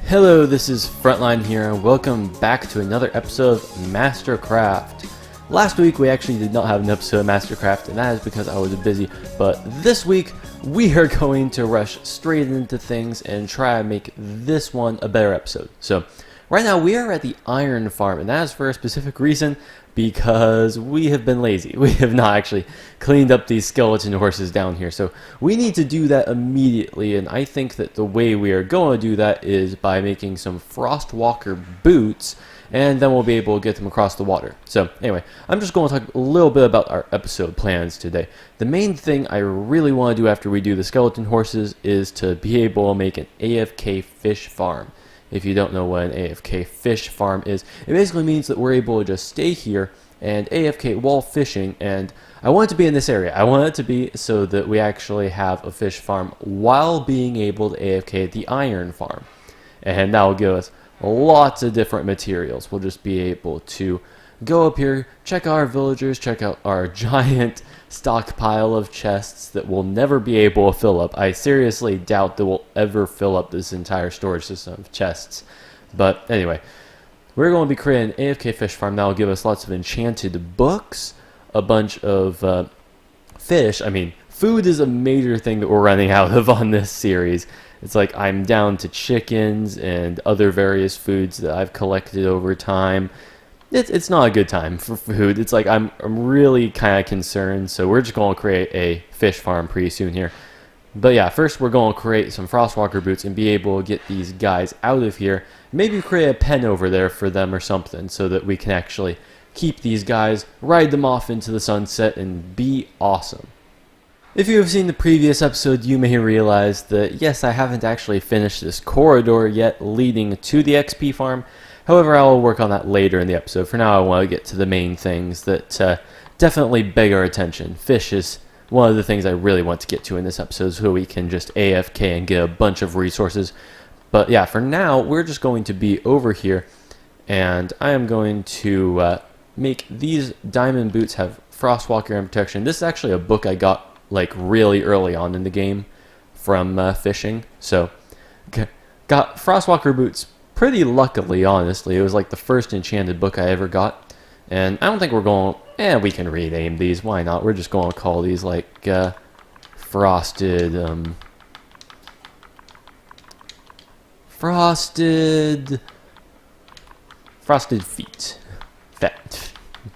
Hello, this is Frontline here, and welcome back to another episode of Mastercraft. Last week we actually did not have an episode of Mastercraft, and that is because I was busy, but this week we are going to rush straight into things and try to make this one a better episode. So, right now we are at the iron farm, and that is for a specific reason, because we have been lazy. We have not actually cleaned up these skeleton horses down here, so we need to do that immediately, and I think that the way we are going to do that is by making some Frostwalker boots, and then we'll be able to get them across the water. So anyway, I'm just going to talk a little bit about our episode plans today. The main thing I really want to do after we do the skeleton horses is to be able to make an AFK fish farm. If you don't know what an AFK fish farm is, it basically means that we're able to just stay here and AFK while fishing, and I want it to be in this area. I want it to be so that we actually have a fish farm while being able to AFK at the iron farm. And that will give us lots of different materials. We'll just be able to go up here, check out our villagers, check out our giant stockpile of chests that we'll never be able to fill up. I seriously doubt that we'll ever fill up this entire storage system of chests. But anyway, we're going to be creating an AFK fish farm that will give us lots of enchanted books, a bunch of fish. I mean, food is a major thing that we're running out of on this series. It's like I'm down to chickens and other various foods that I've collected over time. It's not a good time for food. It's like I'm really kind of concerned, so we're just going to create a fish farm pretty soon here. But yeah, first we're going to create some Frostwalker boots and be able to get these guys out of here. Maybe create a pen over there for them or something so that we can actually keep these guys, ride them off into the sunset, and be awesome. If you have seen the previous episode, you may realize that yes, I haven't actually finished this corridor yet leading to the XP farm. However, I will work on that later in the episode. For now, I want to get to the main things that definitely beg our attention. Fish is one of the things I really want to get to in this episode so we can just AFK and get a bunch of resources. But yeah, for now, we're just going to be over here, and I am going to make these diamond boots have Frostwalker and protection. This is actually a book I got like really early on in the game from fishing. So, got Frostwalker boots pretty luckily, honestly. It was like the first enchanted book I ever got. And I don't think we're going... we can rename these. Why not? We're just going to call these like Frosted feet.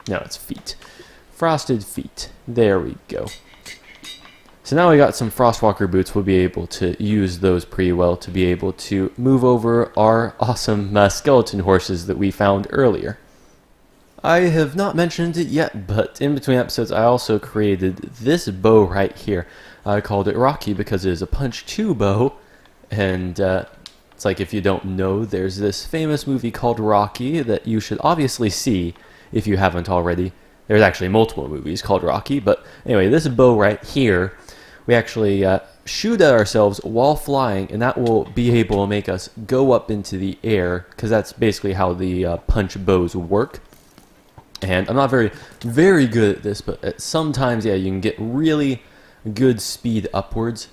No, it's feet. Frosted feet. There we go. So now we got some Frostwalker boots. We'll be able to use those pretty well to be able to move over our awesome skeleton horses that we found earlier. I have not mentioned it yet, but in between episodes I also created this bow right here. I called it Rocky because it is a punch 2 bow, and it's like, if you don't know, there's this famous movie called Rocky that you should obviously see if you haven't already. There's actually multiple movies called Rocky, but anyway, this bow right here, we actually shoot at ourselves while flying, and that will be able to make us go up into the air, because that's basically how the punch bows work. And I'm not very good at this, but sometimes, yeah, you can get really good speed upwards.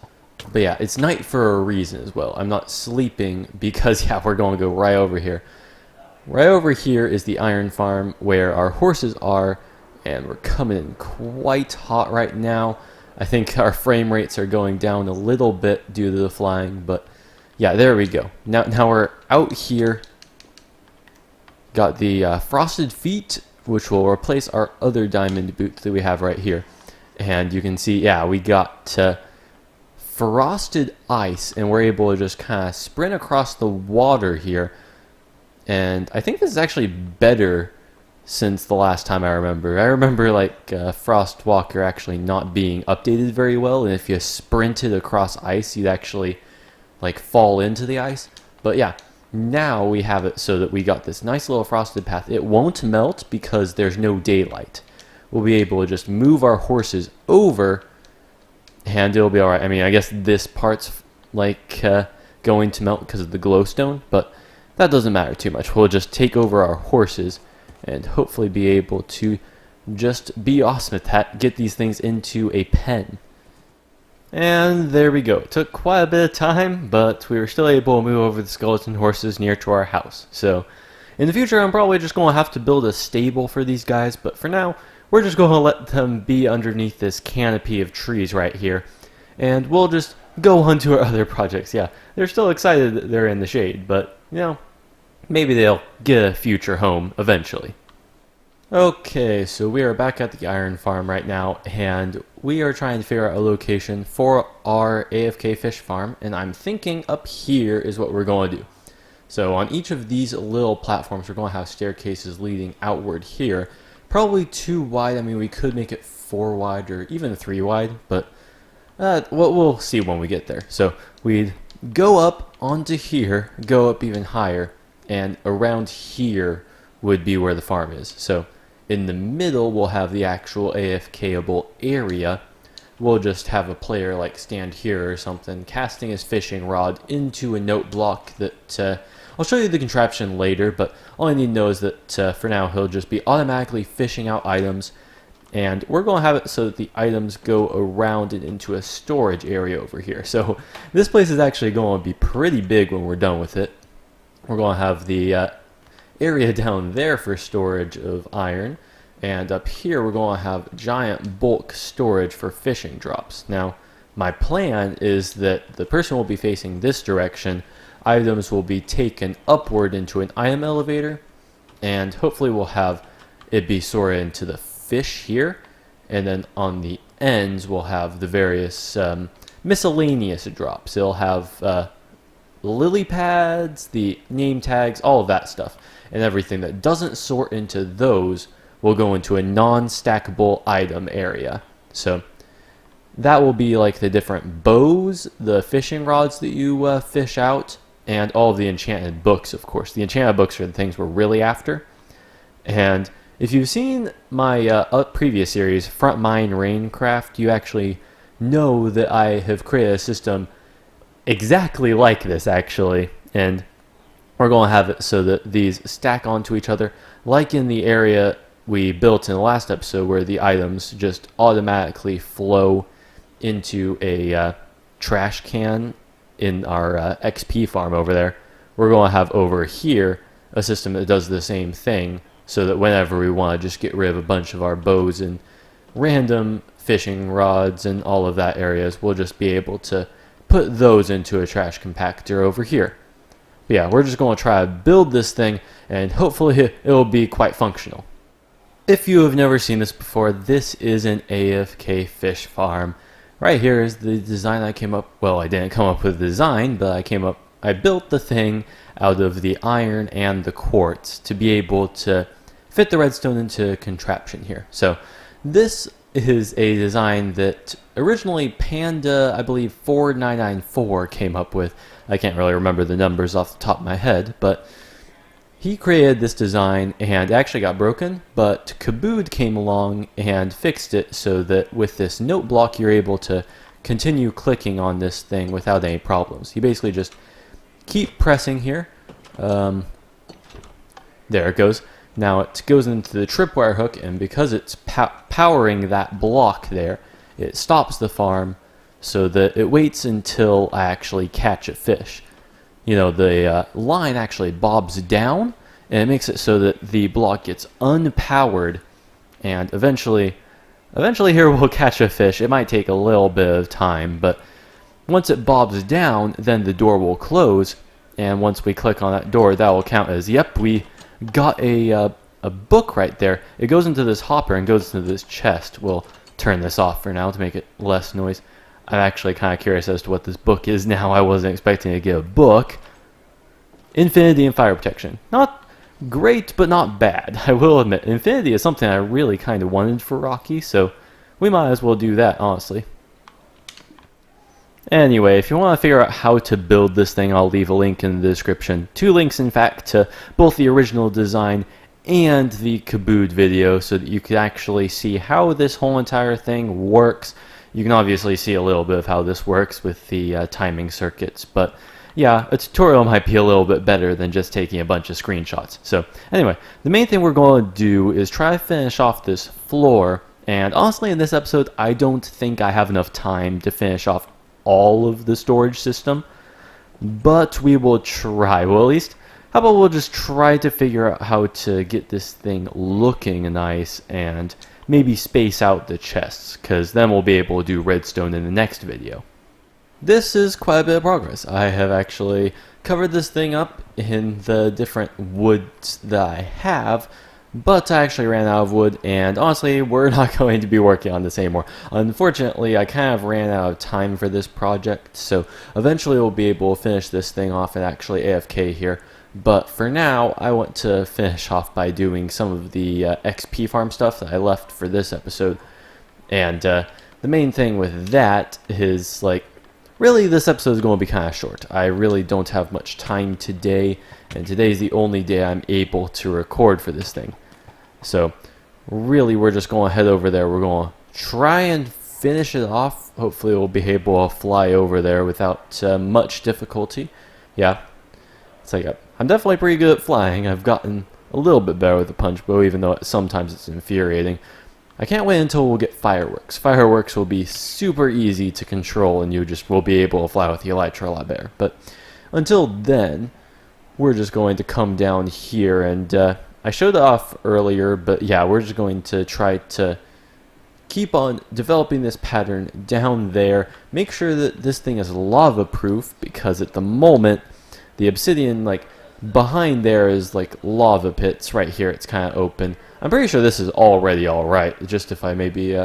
But yeah, it's night for a reason as well. I'm not sleeping because, yeah, we're going to go right over here. Right over here is the iron farm where our horses are, and we're coming in quite hot right now. I think our frame rates are going down a little bit due to the flying, but yeah, there we go. Now we're out here. Got the frosted feet, which will replace our other diamond boots that we have right here. And you can see, yeah, we got frosted ice, and we're able to just kind of sprint across the water here. And I think this is actually better since the last time I remember. I remember like Frostwalker actually not being updated very well, and if you sprinted across ice, you'd actually like fall into the ice. But yeah, now we have it so that we got this nice little frosted path. It won't melt because there's no daylight. We'll be able to just move our horses over, and it'll be alright. I mean, I guess this part's like going to melt because of the glowstone, but that doesn't matter too much. We'll just take over our horses and hopefully be able to just be awesome at that, get these things into a pen. And there we go. It took quite a bit of time, but we were still able to move over the skeleton horses near to our house. So in the future, I'm probably just going to have to build a stable for these guys, but for now, we're just going to let them be underneath this canopy of trees right here, and we'll just go on to our other projects. Yeah, they're still excited that they're in the shade, but, you know, maybe they'll get a future home eventually. Okay, so we are back at the iron farm right now, and we are trying to figure out a location for our AFK fish farm, and I'm thinking up here is what we're going to do. So on each of these little platforms, we're going to have staircases leading outward here. Probably 2 wide. I mean, we could make it 4 wide or even 3 wide, but we'll see when we get there. So we'd go up onto here, go up even higher, and around here would be where the farm is. So in the middle, we'll have the actual AFK-able area. We'll just have a player like stand here or something, casting his fishing rod into a note block that I'll show you the contraption later, but all I need to know is that for now he'll just be automatically fishing out items, and we're going to have it so that the items go around and into a storage area over here. So this place is actually going to be pretty big when we're done with it. We're going to have the area down there for storage of iron, and up here we're going to have giant bulk storage for fishing drops. Now my plan is that the person will be facing this direction, items will be taken upward into an item elevator, and hopefully we'll have it be sorted into the fish here, and then on the ends we'll have the various miscellaneous drops. It'll have lily pads, the name tags, all of that stuff, and everything that doesn't sort into those will go into a non-stackable item area. So that will be like the different bows, the fishing rods that you fish out, and all of the enchanted books, of course. The enchanted books are the things we're really after. And if you've seen my previous series, Front Mine Raincraft, you actually know that I have created a system exactly like this, actually, and we're going to have it so that these stack onto each other, like in the area we built in the last episode where the items just automatically flow into a trash can in our XP farm over there. We're going to have over here a system that does the same thing, so that whenever we want to just get rid of a bunch of our bows and random fishing rods and all of that areas, we'll just be able to put those into a trash compactor over here. But yeah, we're just going to try to build this thing, and hopefully it will be quite functional. If you have never seen this before, this is an AFK fish farm. Right here is the design I came up, well, I didn't come up with the design, but I built the thing out of the iron and the quartz to be able to fit the redstone into a contraption here. So this is a design that originally Panda, I believe 4994 came up with. I can't really remember the numbers off the top of my head, but he created this design and it actually got broken, but Kabood came along and fixed it so that with this note block you're able to continue clicking on this thing without any problems. You basically just keep pressing here. There it goes. Now it goes into the tripwire hook, and because it's powering that block there, it stops the farm so that it waits until I actually catch a fish. You know, the line actually bobs down, and it makes it so that the block gets unpowered, and eventually here we'll catch a fish. It might take a little bit of time, but once it bobs down, then the door will close, and once we click on that door, that will count as, yep, we got a book right there. It goes into this hopper and goes into this chest. We'll turn this off for now to make it less noise. I'm actually kind of curious as to what this book is now. I wasn't expecting to get a book. Infinity and fire protection. Not great, but not bad, I will admit. Infinity is something I really kind of wanted for Rocky, so we might as well do that, honestly. Anyway, if you want to figure out how to build this thing, I'll leave a link in the description. 2 links, in fact, to both the original design and the Kabood video so that you can actually see how this whole entire thing works. You can obviously see a little bit of how this works with the timing circuits, but yeah, a tutorial might be a little bit better than just taking a bunch of screenshots. So anyway, the main thing we're going to do is try to finish off this floor And honestly, in this episode, I don't think I have enough time to finish off all of the storage system, but we will try. Well, at least, how about we'll just try to figure out how to get this thing looking nice and maybe space out the chests, because then we'll be able to do redstone in the next video. This is quite a bit of progress. I have actually covered this thing up in the different woods that I have, but I actually ran out of wood, and honestly, we're not going to be working on this anymore. Unfortunately, I kind of ran out of time for this project, so eventually we'll be able to finish this thing off and actually AFK here. But for now, I want to finish off by doing some of the XP farm stuff that I left for this episode. And the main thing with that is, like, really, this episode is going to be kind of short. I really don't have much time today, and today is the only day I'm able to record for this thing. So, really, we're just going to head over there. We're going to try and finish it off. Hopefully, we'll be able to fly over there without much difficulty. Yeah, it's like I'm definitely pretty good at flying. I've gotten a little bit better with the punch bow, even though sometimes it's infuriating. I can't wait until we'll get fireworks. Fireworks will be super easy to control, and you just will be able to fly with the elytra a lot better. But until then, we're just going to come down here, and I showed it off earlier, but yeah, we're just going to try to keep on developing this pattern down there. Make sure that this thing is lava proof, because at the moment, the obsidian, like, behind there is like lava pits. Right here, it's kind of open. I'm pretty sure this is already alright. Just if I maybe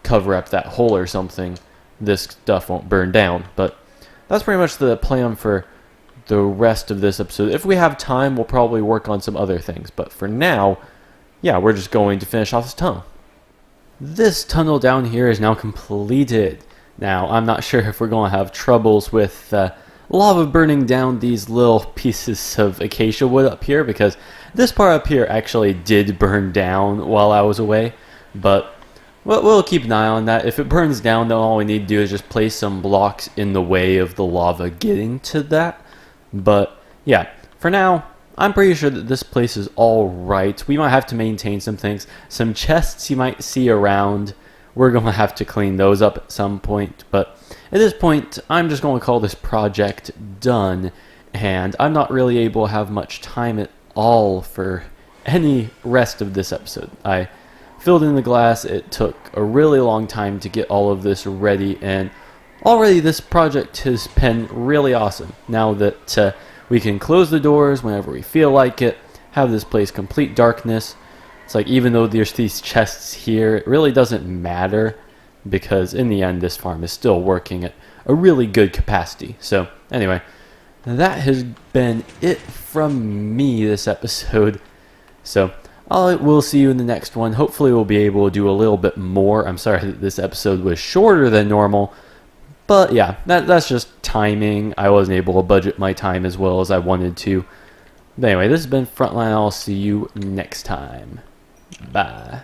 cover up that hole or something, this stuff won't burn down. But that's pretty much the plan for the rest of this episode. If we have time, we'll probably work on some other things. But for now, yeah, we're just going to finish off this tunnel. This tunnel down here is now completed. Now, I'm not sure if we're going to have troubles with lava burning down these little pieces of acacia wood up here, because this part up here actually did burn down while I was away, but we'll keep an eye on that. If it burns down, then all we need to do is just place some blocks in the way of the lava getting to that. But yeah, for now, I'm pretty sure that this place is all right. We might have to maintain some things. Some chests you might see around, we're going to have to clean those up at some point, but at this point, I'm just going to call this project done, and I'm not really able to have much time at all for any rest of this episode. I filled in the glass. It took a really long time to get all of this ready, and already this project has been really awesome. Now that we can close the doors whenever we feel like it, have this place complete darkness. It's like, even though there's these chests here, it really doesn't matter, because in the end, this farm is still working at a really good capacity. So anyway, that has been it from me this episode. So we'll see you in the next one. Hopefully we'll be able to do a little bit more. I'm sorry that this episode was shorter than normal, but yeah, that's just timing. I wasn't able to budget my time as well as I wanted to. But anyway, this has been Frontline. I'll see you next time. Bye.